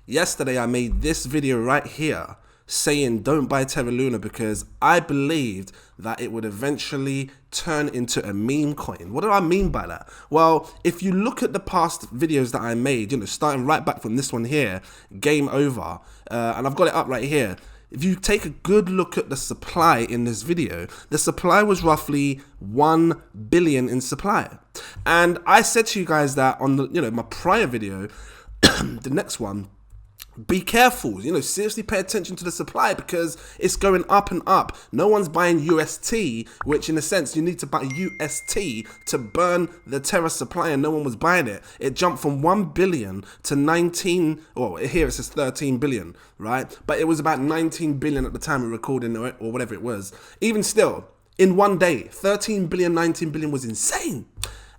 Yesterday I made this video right here saying don't buy Terra Luna because I believed that it would eventually turn into a meme coin. What do I mean by that? Well, if you look at the past videos that I made, starting right back from this one here, Game Over, and I've got it up right here. If you take a good look at the supply in this video, the supply was roughly 1 billion in supply. And I said to you guys that on the, my prior video, the next one, be careful, seriously pay attention to the supply because it's going up and up. No one's buying UST, which in a sense you need to buy UST to burn the Terra supply, and no one was buying it. It jumped from 1 billion to 19, well here it says 13 billion, right? But it was about 19 billion at the time of recording or whatever it was. Even still, in one day, 13 billion, 19 billion was insane.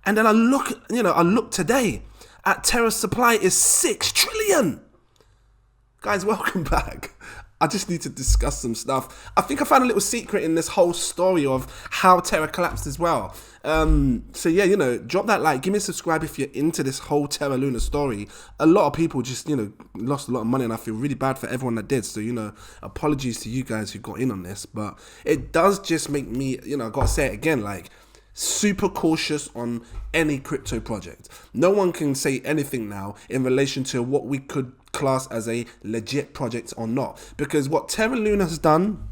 And then I look today at Terra's supply is 6 trillion. Guys, welcome back. I just need to discuss some stuff. I think I found a little secret in this whole story of how Terra collapsed as well. So yeah, drop that like, give me a subscribe if you're into this whole Terra Luna story. A lot of people just, lost a lot of money, and I feel really bad for everyone that did. So, apologies to you guys who got in on this, but it does just make me, I gotta say it again, like, super cautious on any crypto project. No one can say anything now in relation to what we could class as a legit project or not, because what Terra Luna has done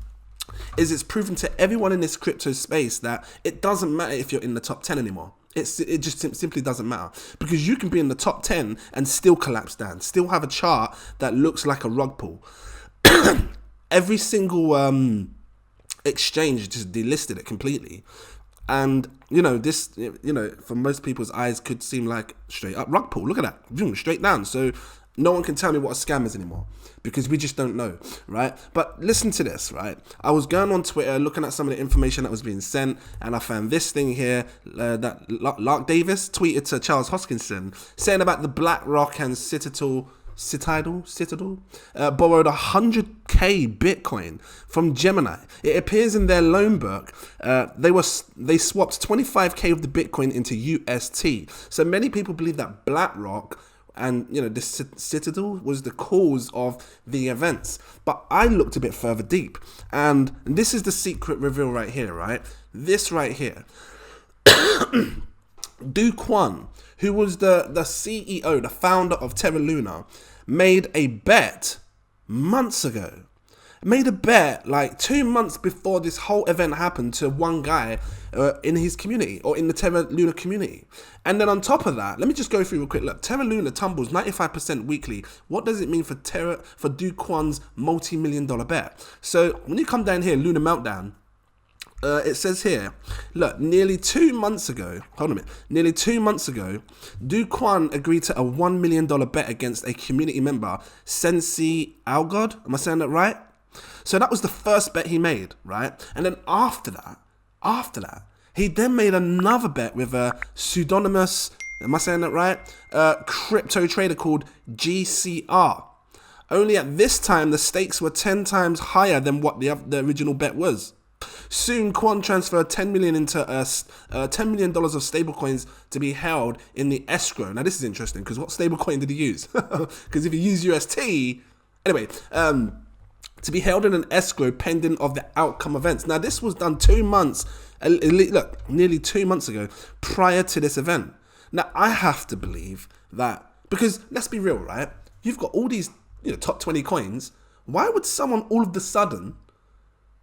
is it's proven to everyone in this crypto space that it doesn't matter if you're in the top 10 anymore. It just simply doesn't matter, because you can be in the top 10 and still collapse down, still have a chart that looks like a rug pull. Every single exchange just delisted it completely. And, this, for most people's eyes could seem like straight up rug pull. Look at that, straight down. So no one can tell me what a scam is anymore because we just don't know, right? But listen to this, right? I was going on Twitter looking at some of the information that was being sent, and I found this thing here that Lark Davis tweeted to Charles Hoskinson saying about the BlackRock and Citadel borrowed 100k Bitcoin from Gemini. It appears in their loan book they swapped 25k of the Bitcoin into UST. So many people believe that BlackRock and this Citadel was the cause of the events. But I looked a bit further deep, and this is the secret reveal right here, right? This right here. Do Kwon, who was the CEO, the founder of Terra Luna, made a bet months ago. Made a bet like 2 months before this whole event happened to one guy in his community, or in the Terra Luna community. And then on top of that, let me just go through real quick. Look, Terra Luna tumbles 95% weekly. What does it mean for Do Kwon's multi-million-dollar bet? So when you come down here, Luna Meltdown, it says here, look, nearly 2 months ago, Do Kwon agreed to a $1 million bet against a community member, Sensi Algod. Am I saying that right? So that was the first bet he made, right? And then after that, he then made another bet with a pseudonymous, am I saying that right? Crypto trader called GCR. Only at this time, the stakes were 10 times higher than what the original bet was. Soon, Kwon transferred $10 million into $10 million of stablecoins to be held in the escrow. Now, this is interesting because what stablecoin did he use? Because if he used UST, anyway, to be held in an escrow pending of the outcome events. Now, this was done 2 months, look, nearly 2 months ago, prior to this event. Now, I have to believe that, because let's be real, right? You've got all these top 20 coins. Why would someone all of a sudden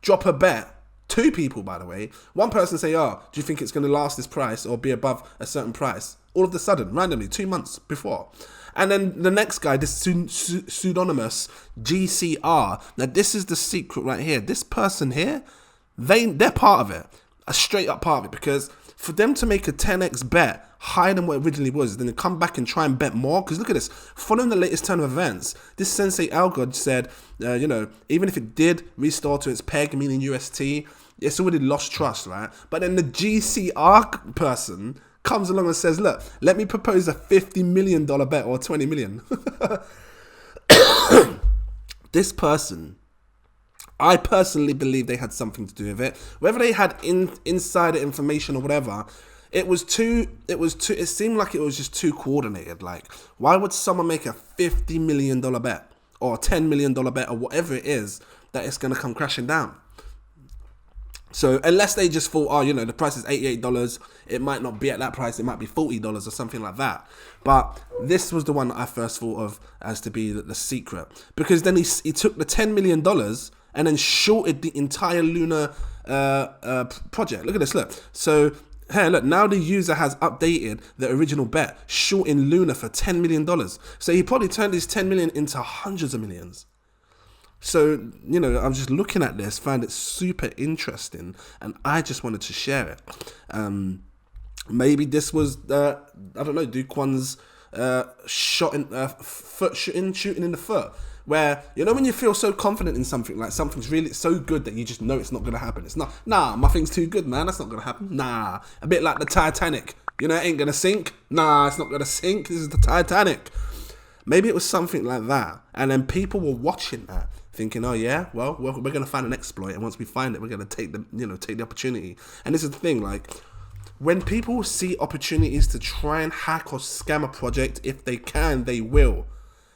drop a bet? 2 people, by the way. One person say, do you think it's going to last this price or be above a certain price? All of a sudden, randomly, 2 months before. And then the next guy, this pseudonymous GCR. Now, this is the secret right here. This person here, they're part of it. A straight up part of it. Because for them to make a 10x bet higher than what it originally was, then they come back and try and bet more. Because look at this. Following the latest turn of events, this Sensei Algod said, even if it did restore to its peg, meaning UST, it's already lost trust, right? But then the GCR person comes along and says, look, let me propose a $50 million bet or 20 million. This person, I personally believe they had something to do with it. Whether they had insider information or whatever, It seemed like it was just too coordinated. Like, why would someone make a $50 million bet or a $10 million bet or whatever it is that it's going to come crashing down? So unless they just thought, oh, you know, the price is $88, it might not be at that price, it might be $40 or something like that. But this was the one that I first thought of as to be the secret. Because then he took the $10 million and then shorted the entire Luna project. Look at this, look. So, hey, look, now the user has updated the original bet, shorting Luna for $10 million. So he probably turned his 10 million into hundreds of millions. So, you know, I'm just looking at this, found it super interesting, and I just wanted to share it. Maybe this was, I don't know, Duquan's shooting in the foot. Where, you know, when you feel so confident in something, like something's really so good that you just know it's not going to happen. It's not, nah, my thing's too good, man, that's not going to happen. Nah, a bit like the Titanic. You know, it ain't going to sink. Nah, it's not going to sink. This is the Titanic. Maybe it was something like that. And then people were watching that, thinking, oh yeah, well, we're going to find an exploit, and once we find it, we're going to take the opportunity. And this is the thing, like, when people see opportunities to try and hack or scam a project, if they can, they will.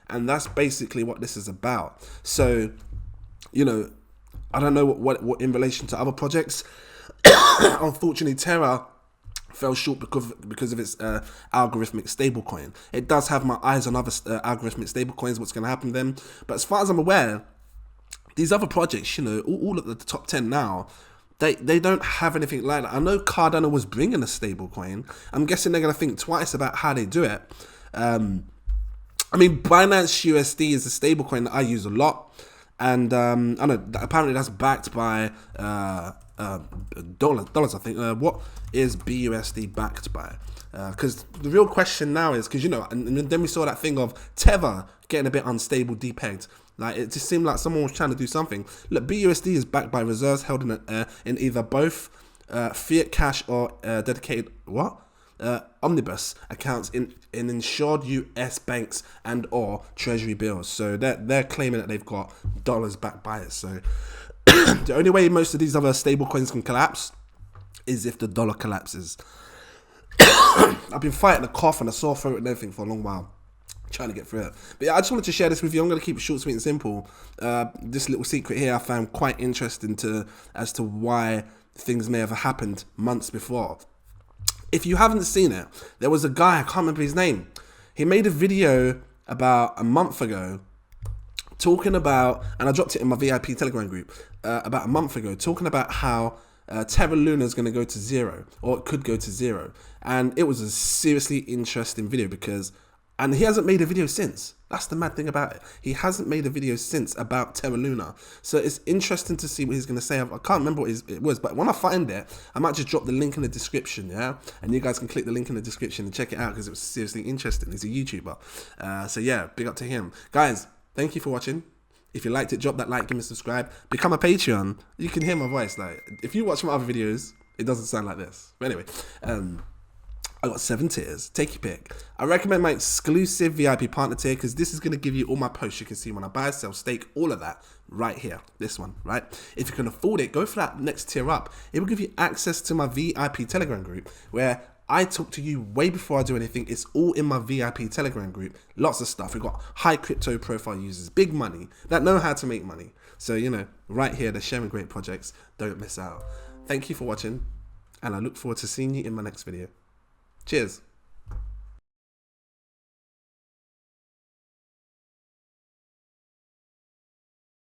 And that's basically what this is about. So, you know, I don't know what in relation to other projects. Unfortunately, Terra fell short because of its algorithmic stablecoin. It does have my eyes on other algorithmic stablecoins, what's going to happen to them. But as far as I'm aware, these other projects, you know, all of the top 10 now, they don't have anything like that. I know Cardano was bringing a stablecoin. I'm guessing they're going to think twice about how they do it. I mean, Binance USD is a stablecoin that I use a lot. And I know apparently that's backed by dollars, I think. What is BUSD backed by? Because the real question now is, because, you know, and then we saw that thing of Tether getting a bit unstable, depegged. Like, it just seemed like someone was trying to do something. Look, BUSD is backed by reserves held in either both fiat cash or dedicated, omnibus accounts in insured US banks and or treasury bills. So they're claiming that they've got dollars backed by it. So the only way most of these other stable coins can collapse is if the dollar collapses. I've been fighting a cough and a sore throat and everything for a long while, trying to get through it. But yeah, I just wanted to share this with you. I'm going to keep it short, sweet and simple. This little secret here I found quite interesting as to why things may have happened months before. If you haven't seen it, there was a guy, I can't remember his name. He made a video about a month ago talking about, and I dropped it in my VIP Telegram group, about a month ago, talking about how Terra Luna is going to go to zero, or it could go to zero. And it was a seriously interesting video and he hasn't made a video since. That's the mad thing about it. He hasn't made a video since about Terra Luna. So it's interesting to see what he's going to say. I can't remember what it was, but when I find it, I might just drop the link in the description, yeah? And you guys can click the link in the description and check it out because it was seriously interesting. He's a YouTuber. So yeah, big up to him. Guys, thank you for watching. If you liked it, drop that like, give me a subscribe. Become a Patreon. You can hear my voice. Like, if you watch my other videos, it doesn't sound like this. But anyway, I got 7 tiers. Take your pick. I recommend my exclusive VIP partner tier because this is going to give you all my posts. You can see when I buy, sell, stake, all of that right here. This one, right? If you can afford it, go for that next tier up. It will give you access to my VIP Telegram group where I talk to you way before I do anything. It's all in my VIP Telegram group. Lots of stuff. We've got high crypto profile users, big money, that know how to make money. So, you know, right here, they're sharing great projects. Don't miss out. Thank you for watching, and I look forward to seeing you in my next video. Cheers.